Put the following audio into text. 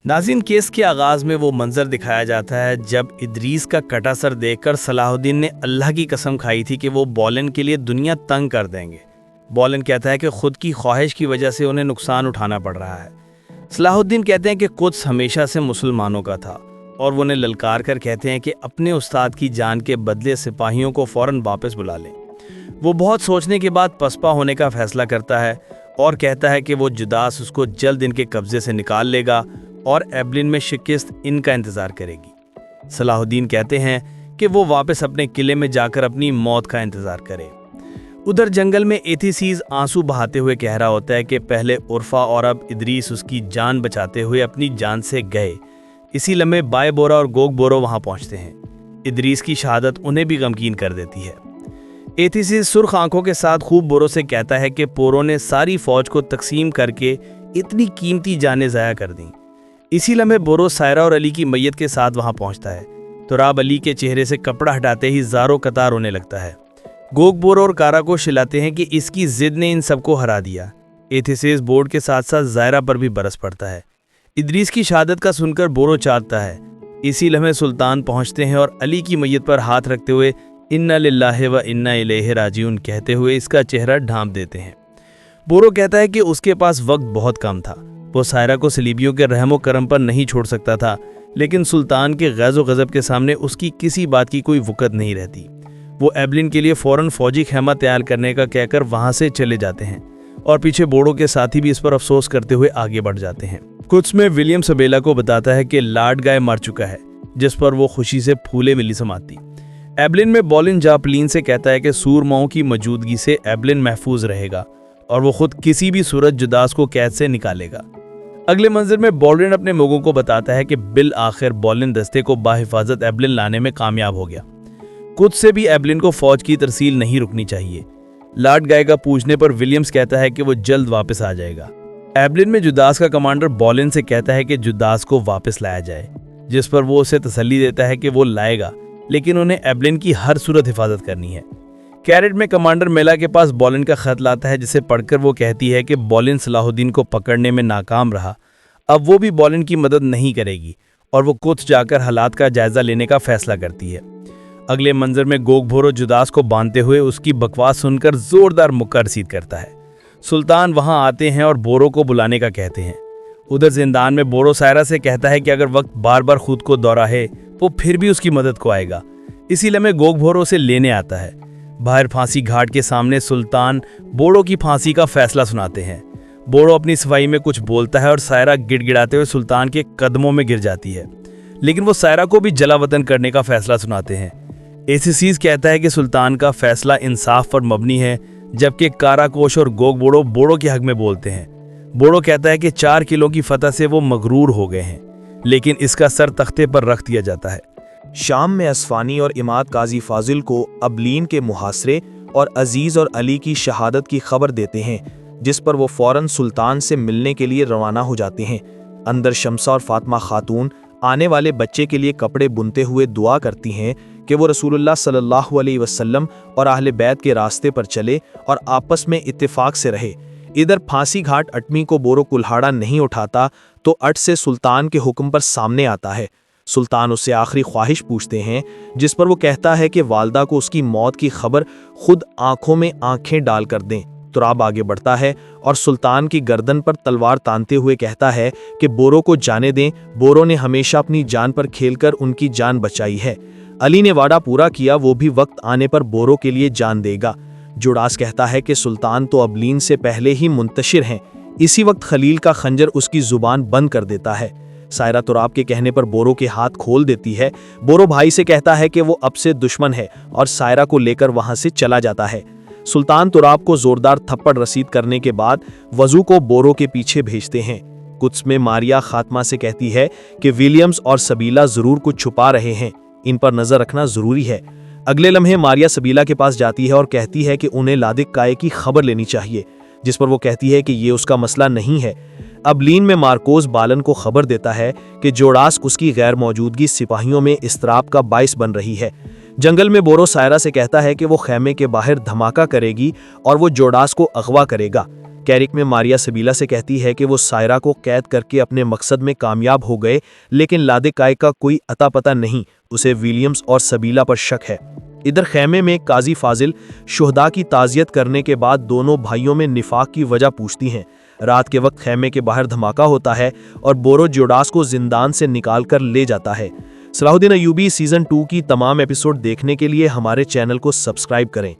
ناظرین، کیس کے آغاز میں وہ منظر دکھایا جاتا ہے جب ادریس کا کٹا سر دیکھ کر صلاح الدین نے اللہ کی قسم کھائی تھی کہ وہ بولن کے لیے دنیا تنگ کر دیں گے۔ بولن کہتا ہے کہ خود کی خواہش کی وجہ سے انہیں نقصان اٹھانا پڑ رہا ہے۔ صلاح الدین کہتے ہیں کہ قدس ہمیشہ سے مسلمانوں کا تھا، اور وہ انہیں للکار کر کہتے ہیں کہ اپنے استاد کی جان کے بدلے سپاہیوں کو فوراً واپس بلا لیں۔ وہ بہت سوچنے کے بعد پسپا ہونے کا فیصلہ کرتا ہے اور کہتا ہے کہ وہ جداس اس کو جلد ان کے قبضے سے نکال لے گا اور ایبلن میں شکست ان کا انتظار کرے گی۔ صلاح الدین کہتے ہیں کہ وہ واپس اپنے قلعے میں جا کر اپنی موت کا انتظار کرے۔ ادھر جنگل میں ایتھیسیز آنسو بہاتے ہوئے کہہ رہا ہوتا ہے کہ پہلے عرفا اور اب ادریس اس کی جان بچاتے ہوئے اپنی جان سے گئے۔ اسی لمحے بائے بورا اور گوگ بورو وہاں پہنچتے ہیں۔ ادریس کی شہادت انہیں بھی غمگین کر دیتی ہے۔ ایتھیسیز سرخ آنکھوں کے ساتھ خوب بورو سے کہتا ہے کہ پورو نے ساری فوج کو تقسیم کر کے اتنی قیمتی جانیں ضائع کر دیں۔ اسی لمحے بورو سائرہ اور علی کی میت کے ساتھ وہاں پہنچتا ہے۔ تراب علی کے چہرے سے کپڑا ہٹاتے ہی زارو قطار ہونے لگتا ہے۔ گوگ بورو اور کارا کو شلاتے ہیں کہ اس کی ضد نے ان سب کو ہرا دیا۔ ایتھیسیز بورڈ کے ساتھ ساتھ زائرہ پر بھی برس پڑتا ہے۔ ادریس کی شہادت کا سن کر بورو چاہتا ہے۔ اسی لمحے سلطان پہنچتے ہیں اور علی کی میت پر ہاتھ رکھتے ہوئے انا للہ و انا الیہ راجعون کہتے ہوئے اس کا چہرہ ڈھانپ دیتے ہیں۔ بورو کہتا ہے کہ اس کے پاس وقت بہت کم تھا۔ وہ سائرہ کو صلیبیوں کے رحم و کرم پر نہیں چھوڑ سکتا تھا، لیکن سلطان کے غیظ و غضب کے سامنے اس کی کسی بات کی کوئی وقت نہیں رہتی۔ وہ ایبلن کے لیے فوراً فوجی خیمہ تیار کرنے کا کہہ کر وہاں سے چلے جاتے ہیں، اور پیچھے بوڑو کے ساتھی بھی اس پر افسوس کرتے ہوئے آگے بڑھ جاتے ہیں۔ قدس میں ولیم سبیلا کو بتاتا ہے کہ لارڈ گائے مر چکا ہے، جس پر وہ خوشی سے پھولے ملی سماتی۔ ایبلن میں بولن جاپلین سے کہتا ہے کہ سورماؤں کی موجودگی سے ایبلن محفوظ رہے گا اور وہ خود کسی بھی صورت جداس کو قید سے نکالے گا۔ اگلے منظر میں بولن اپنے موگوں کو بتاتا ہے کہ بالآخر بولن دستے کو باحفاظت ایبلن لانے میں کامیاب ہو گیا۔ قدس سے بھی ایبلن کو فوج کی ترسیل نہیں رکنی چاہیے۔ لارڈ گائے کا پوچھنے پر ولیمز کہتا ہے کہ وہ جلد واپس آ جائے گا۔ ایبلن میں جداس کا کمانڈر بولن سے کہتا ہے کہ جداس کو واپس لایا جائے، جس پر وہ اسے تسلی دیتا ہے کہ وہ لائے گا، لیکن انہیں ایبلن کی ہر صورت حفاظت کرنی ہے۔ کیرٹ میں کمانڈر میلا کے پاس بولن کا خط لاتا ہے، جسے پڑھ کر وہ کہتی ہے کہ بولن صلاح الدین کو پکڑنے میں ناکام رہا، اب وہ بھی بولن کی مدد نہیں کرے گی، اور وہ قدس جا کر حالات کا جائزہ لینے کا فیصلہ کرتی ہے۔ اگلے منظر میں گوگ بورو جداس کو باندھتے ہوئے اس کی بکواس سن کر زوردار مکہ رسید کرتا ہے۔ سلطان وہاں آتے ہیں اور بورو کو بلانے کا کہتے ہیں۔ ادھر زندان میں بورو سائرہ سے کہتا ہے کہ اگر وقت بار بار خود کو دوہرائے وہ پھر بھی اس کی مدد کو آئے گا۔ اسی لمحے گوگ بورو سے لینے آتا ہے۔ باہر پھانسی گھاٹ کے سامنے سلطان بورو کی پھانسی کا فیصلہ سناتے ہیں۔ بورو اپنی صفائی میں کچھ بولتا ہے اور سائرہ گڑ گڑاتے ہوئے سلطان کے قدموں میں گر جاتی ہے، لیکن وہ سائرہ کو بھی جلا وطن کرنے کا فیصلہ سناتے ہیں۔ ایسیسیز کہتا ہے کہ سلطان کا فیصلہ انصاف پر مبنی ہے، جبکہ کاراکوش اور گوگ بورو بورو کے حق میں بولتے ہیں۔ بورو کہتا ہے کہ 4 قلعوں کی فتح سے وہ مغرور ہو گئے ہیں، لیکن اس کا سر تختے پر رکھ دیا جاتا ہے۔ شام میں اصفانی اور اماد قاضی فاضل کو ابلین کے محاصرے اور عزیز اور علی کی شہادت کی خبر دیتے ہیں، جس پر وہ فوراً سلطان سے ملنے کے لیے روانہ ہو جاتے ہیں۔ اندر شمسہ اور فاطمہ خاتون آنے والے بچے کے لیے کپڑے بنتے ہوئے دعا کرتی ہیں کہ وہ رسول اللہ صلی اللہ علیہ وسلم اور اہل بیت کے راستے پر چلے اور آپس میں اتفاق سے رہے۔ ادھر پھانسی گھاٹ اٹمی کو بورو کلہاڑا نہیں اٹھاتا تو اٹ سے سلطان کے حکم پر سامنے آتا ہے۔ سلطان اس سے آخری خواہش پوچھتے ہیں، جس پر وہ کہتا ہے کہ والدہ کو اس کی موت کی خبر خود آنکھوں میں آنکھیں ڈال کر دیں۔ تراب آگے بڑھتا ہے اور سلطان کی گردن پر تلوار تانتے ہوئے کہتا ہے کہ بورو کو جانے دیں، بورو نے ہمیشہ اپنی جان پر کھیل کر ان کی جان بچائی ہے۔ علی نے وعدہ پورا کیا، وہ بھی وقت آنے پر بورو کے لیے جان دے گا۔ جوڑاس کہتا ہے کہ سلطان تو ابلین سے پہلے ہی منتشر ہیں۔ اسی وقت خلیل کا خنجر اس کی زبان بند کر دیتا ہے۔ سائرہ تراب کے کہنے پر بورو کے ہاتھ کھول دیتی ہے۔ بورو بھائی سے کہتا ہے کہ وہ اب سے دشمن ہے اور سائرہ کو لے کر وہاں سے چلا جاتا ہے۔ سلطان تراب کو زوردار تھپڑ رسید کرنے کے بعد وضو کو بورو کے پیچھے بھیجتے ہیں۔ قدس میں ماریا خاتمہ سے کہتی ہے کہ ولیمز اور سبیلا ضرور کچھ چھپا رہے ہیں، ان پر نظر رکھنا ضروری ہے۔ اگلے لمحے ماریا سبیلا کے پاس جاتی ہے اور کہتی ہے کہ انہیں لادق کائے کی خبر لینی چاہیے، جس پر وہ کہتی ہے کہ یہ اس کا مسئلہ نہیں ہے۔ ابلین میں مارکوز بالن کو خبر دیتا ہے کہ جوڑاس اس کی غیر موجودگی سپاہیوں میں اضطراب کا باعث بن رہی ہے۔ جنگل میں بورو سائرہ سے کہتا ہے کہ وہ خیمے کے باہر دھماکہ کرے گی اور وہ جوڑاس کو اغوا کرے گا۔ کیرک میں ماریا سبیلا سے کہتی ہے کہ وہ سائرہ کو قید کر کے اپنے مقصد میں کامیاب ہو گئے، لیکن لادکائے کا کوئی اتا پتہ نہیں، اسے ولیمز اور سبیلا پر شک ہے۔ ادھر خیمے میں قاضی فاضل شہداء کی تعزیت کرنے کے بعد دونوں بھائیوں میں نفاق کی وجہ پوچھتی ہیں۔ رات کے وقت خیمے کے باہر دھماکہ ہوتا ہے اور بورو جوڈاس کو زندان سے نکال کر لے جاتا ہے۔ صلاح الدین ایوبی سیزن 2 کی تمام ایپیسوڈ دیکھنے کے لیے ہمارے چینل کو سبسکرائب کریں۔